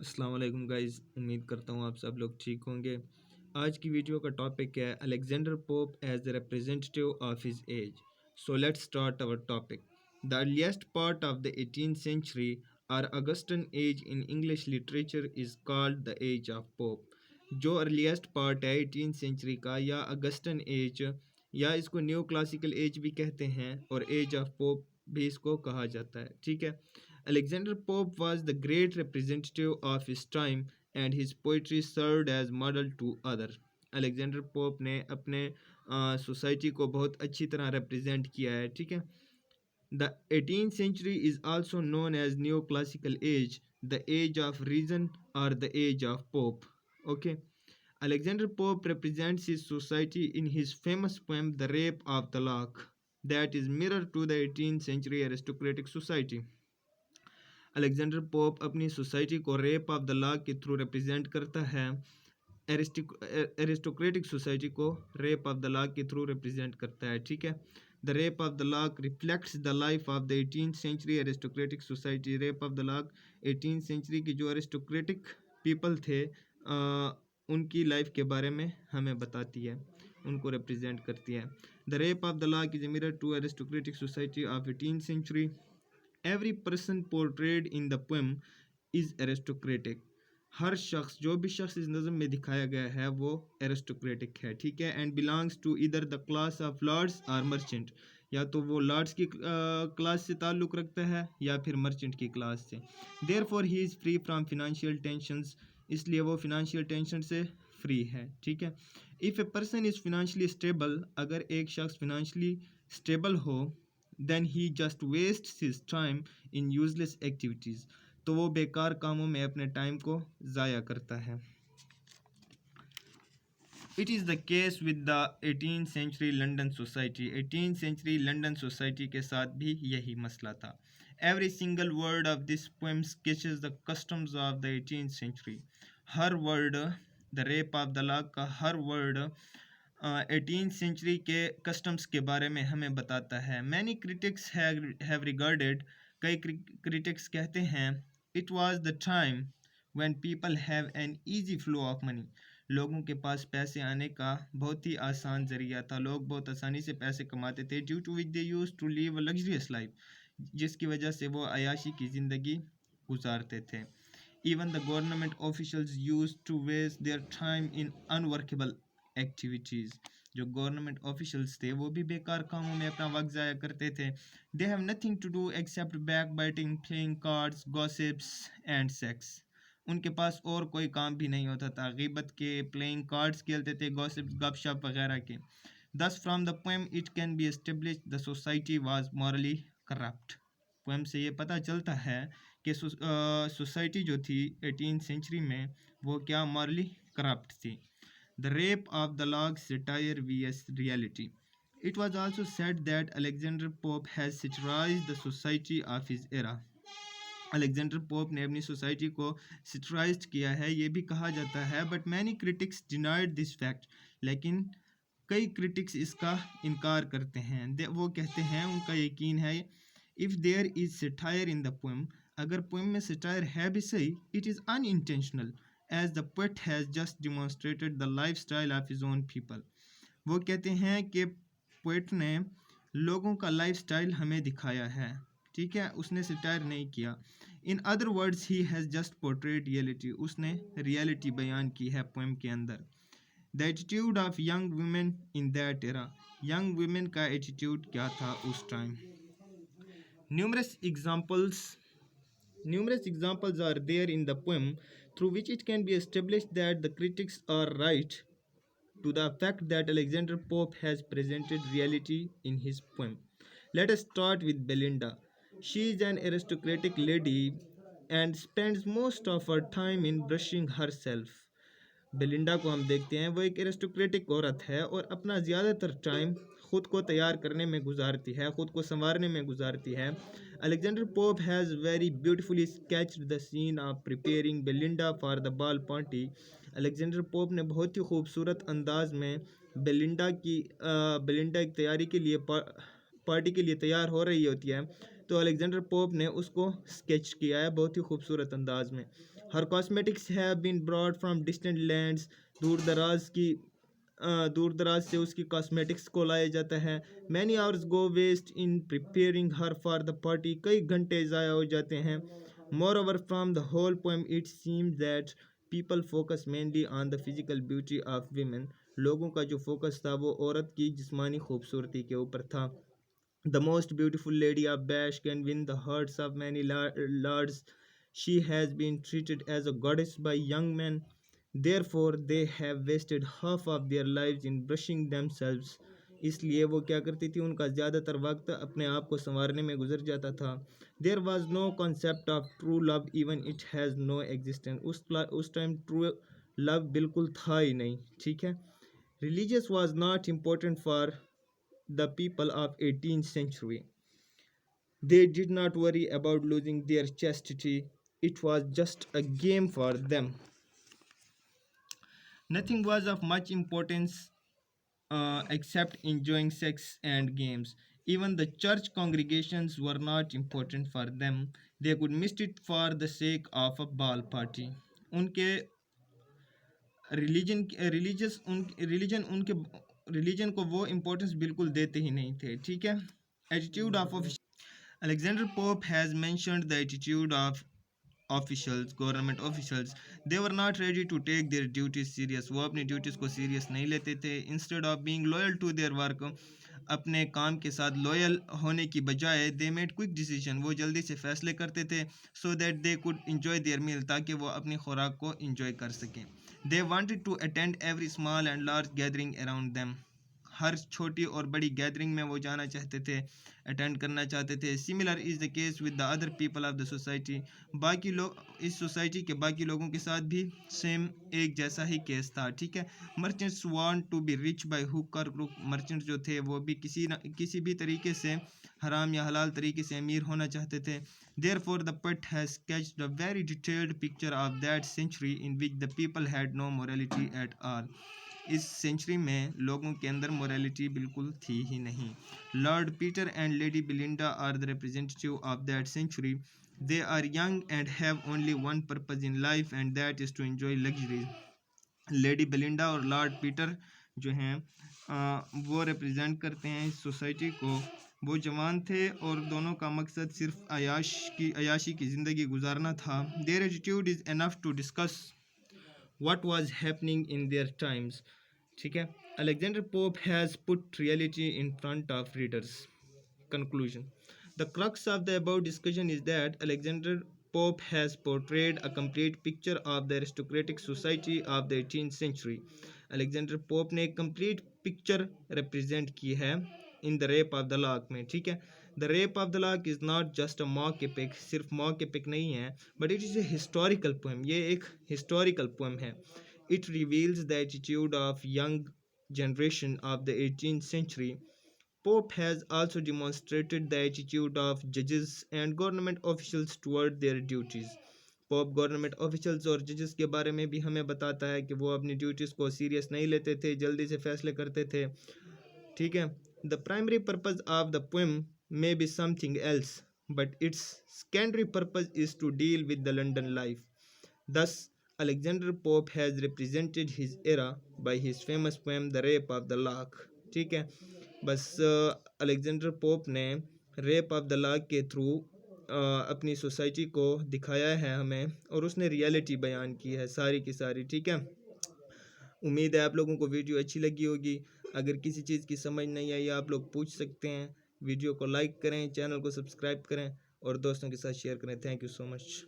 अस्सलाम वालेकुम गाइस, उम्मीद करता हूँ आप सब लोग ठीक होंगे। आज की वीडियो का टॉपिक है Alexander Pope as the representative of his age. So let's start our topic. The earliest part of the 18th century और Augustan age in English literature is called the age of Pope. जो earliest part है 18th century का या Augustan as या इसको new classical as भी कहते हैं और एज ऑफ पोप भी इसको कहा जाता है। ठीक है। Alexander Pope was the great representative of his time and his poetry served as model to others. Alexander Pope ने अपने सोसाइटी को बहुत अच्छी तरह रिप्रेजेंट किया है। ठीक है। The 18th century is also known as neoclassical age, the age of reason or the age of Pope. Okay. Alexander Pope represents his society in his famous poem The Rape of the Lock that is mirror to the 18th century aristocratic society. Alexander Pope अपनी society को rape of the lock के through represent करता है। Aristocratic society को rape of the lock के through represent करता है। ठीक है। The rape of the lock reflects the life of the 18th century aristocratic society. Rape of the lock 18th century की जो एरिस्टोक्रेटिक पीपल थे उनकी लाइफ के बारे में हमें बताती है, उनको रिप्रेजेंट करती है। The rape of the lock is a mirror to aristocratic society of 18th century. Every person portrayed in the poem is aristocratic. हर शख्स, जो भी शख्स इस नज़म में दिखाया गया है वो एरिस्टोक्रेटिक है। ठीक है। एंड बिलोंग्स टू इधर द क्लास ऑफ लॉर्ड्स और मर्चेंट, या तो वो लॉर्ड्स की क्लास से ताल्लुक़ रखता है या फिर मर्चेंट की क्लास से। Therefore he is free from financial tensions, इसलिए वो फिनंशियल टेंशन से फ्री है। ठीक है। If a person is financially stable, अगर एक शख्स फिनंशियली स्टेबल हो, then he just wastes his time in useless activities, तो वो बेकार कामों में अपने टाइम को ज़ाया करता है। It is the case with the 18th century London society. 18th century London society के साथ भी यही मसला था। Every single word of this poem sketches the customs of the 18th century. हर word, the rape of the lock का हर word 18th century के कस्टम्स के बारे में हमें बताता है। मैनी क्रिटिक्स हैव रिगार्डेड, कई क्रिटिक्स कहते हैं, it was the time when people have an easy flow of money. लोगों के पास पैसे आने का बहुत ही आसान ज़रिया था, लोग बहुत आसानी से पैसे कमाते थे। Due to which they used to live a luxurious life, जिसकी वजह से वो अयाशी की ज़िंदगी गुजारते थे। Even the government officials used to waste their time in unworkable activities. जो गवर्नमेंट ऑफिशल्स थे वो भी बेकार कामों में अपना वक्त ज़ाया करते थे। They have nothing to do except backbiting, playing cards, gossips and sex. उनके पास और कोई काम भी नहीं होता था, ग़ीबत के, प्लेइंग कार्ड्स खेलते थे, गॉसिप्स, गपशप वगैरह के। Thus from the poem it can be established the society was morally corrupt. Poem से ये पता चलता है कि सोसाइटी जो थी 18th सेंचुरी में वो क्या मॉरली करप्ट थी। The rape of the lock satire V S reality. It was also said that Alexander Pope has satirized the society of his era. Alexander Pope ने अपनी सोसाइटी को सैटिराइज्ड किया है, ये भी कहा जाता है, but many critics denied this fact. लेकिन कई क्रिटिक्स इसका इनकार करते हैं। वो कहते हैं, उनका यकीन है, if there is satire in the poem, अगर पोएम में सटायर है भी सही, it is unintentional as the poet has just demonstrated the life style of his own people. वो कहते हैं कि पोएट ने लोगों का लाइफ स्टाइल हमें दिखाया है। ठीक है, उसने सटायर नहीं किया। In other words he has just portrayed reality, उसने रियलिटी बयान की है पोएम के अंदर। The attitude of young women in that era, young women का एटीट्यूड क्या था उस time. Numerous examples are there in the poem through which it can be established that the critics are right to the fact that Alexander Pope has presented reality in his poem. Let us start with Belinda. She is an aristocratic lady and spends most of her time in brushing herself. Belinda को हम देखते हैं, वो एक aristocratic औरत है और अपना ज़्यादातर टाइम ख़ुद को तैयार करने में गुजारती है, ख़ुद को संवारने में गुजारती है। Alexander Pope has very beautifully sketched the scene of preparing Belinda for the ball party. Alexander Pope ने बहुत ही खूबसूरत अंदाज में बेलिंडा एक तैयारी के लिए पार्टी के लिए तैयार हो रही होती है, तो अलेक्जेंडर पोप ने उसको स्केच किया है बहुत ही खूबसूरत अंदाज में। Her cosmetics have been brought from distant lands, दूर दराज से उसकी कॉस्मेटिक्स को लाया जाता है। Many hours go waste in preparing her for the party, कई घंटे ज़ाया हो जाते हैं। Moreover from the whole poem it seems that people focus mainly on the physical beauty of women, लोगों का जो फोकस था वो औरत की जिस्मानी खूबसूरती के ऊपर था। The most beautiful lady of Bash can win the hearts of many lords. She has been treated as a goddess by young men. Therefore, they have wasted half of their lives in brushing themselves. इसलिए वो क्या करती थी, उनका ज़्यादातर वक्त अपने आप को संवारने में गुजर जाता था। There was no concept of true love, even it has no existence, उस टाइम ट्रू लव बिल्कुल था ही नहीं, ठीक है। Religious was not important for the people of 18th century. They did not worry about losing their chastity. It was just a game for them. Nothing was of much importance except enjoying sex and games. Even the church congregations were not important for them. They could miss it for the sake of a ball party. उनके religion को वो importance बिल्कुल देते ही नहीं थे, ठीक है। Attitude of Alexander Pope has mentioned the attitude of officials, government officials. They were not ready to take their duties serious. वो अपनी ड्यूटीज़ को सीरियस नहीं लेते थे. Instead of being loyal to their work, अपने काम के साथ लॉयल होने की बजाय दे मेड क्विक डिसीजन, वो जल्दी से फैसले करते थे, so that they could enjoy their meal, ताकि वो अपनी खुराक को इन्जॉय कर सकें. They wanted to attend every small and large gathering around them. हर छोटी और बड़ी गैदरिंग में वो जाना चाहते थे, अटेंड करना चाहते थे. Similar is the case with the other people of the society. बाकी लोग, इस सोसाइटी के बाकी लोगों के साथ भी सेम एक जैसा ही केस था, ठीक है. Merchants want to be rich by hook और क्रुक. मर्चेंट्स जो थे वो भी किसी भी तरीके से हराम या हलाल तरीके से अमीर होना चाहते थे. Therefore the poet has sketched a very detailed picture of that century in which the people had no morality at all. इस सेंचुरी में लोगों के अंदर मोरालिटी बिल्कुल थी ही नहीं. Lord Peter and Lady Belinda are the representative of that century. They are young and have only one purpose in life and that is to enjoy luxury. Lady Belinda और Lord Peter जो हैं वो represent करते हैं इस society को. वो जवान थे और दोनों का मकसद सिर्फ अयाशी की ज़िंदगी गुजारना था. Their attitude is enough to discuss what was happening in their times, ठीक है. Alexander Pope has put reality in front of readers. Conclusion. The crux of the above discussion is that Alexander Pope has portrayed a complete picture of the aristocratic society of the 18th century. Alexander Pope ने एक complete picture represent की है in the Rape of the Lock में, ठीक है. The Rape of the Lock is not just a mock epic, सिर्फ mock epic नहीं है, but it is a historical poem. ये एक historical poem है. It reveals the attitude of young generation of the 18th century. Pope has also demonstrated the attitude of judges and government officials toward their duties. Pope government officials और जजेस के बारे में भी हमें बताता है कि वो अपनी ड्यूटीज़ को सीरियस नहीं लेते थे, जल्दी से फैसले करते थे, ठीक है. The primary purpose of the poem may be something else, but its secondary purpose is to deal with the London life. Thus, Alexander Pope has represented his era by his famous poem The Rape of the Lock. ठीक है, बस Alexander Pope ने rape of the lock के through अपनी society को दिखाया है हमें, और उसने रियलिटी बयान की है सारी की सारी, ठीक है. उम्मीद है आप लोगों को वीडियो अच्छी लगी होगी. अगर किसी चीज़ की समझ नहीं आई आप लोग पूछ सकते हैं. वीडियो को लाइक करें, चैनल को सब्सक्राइब करें और दोस्तों के साथ शेयर करें. Thank you so much.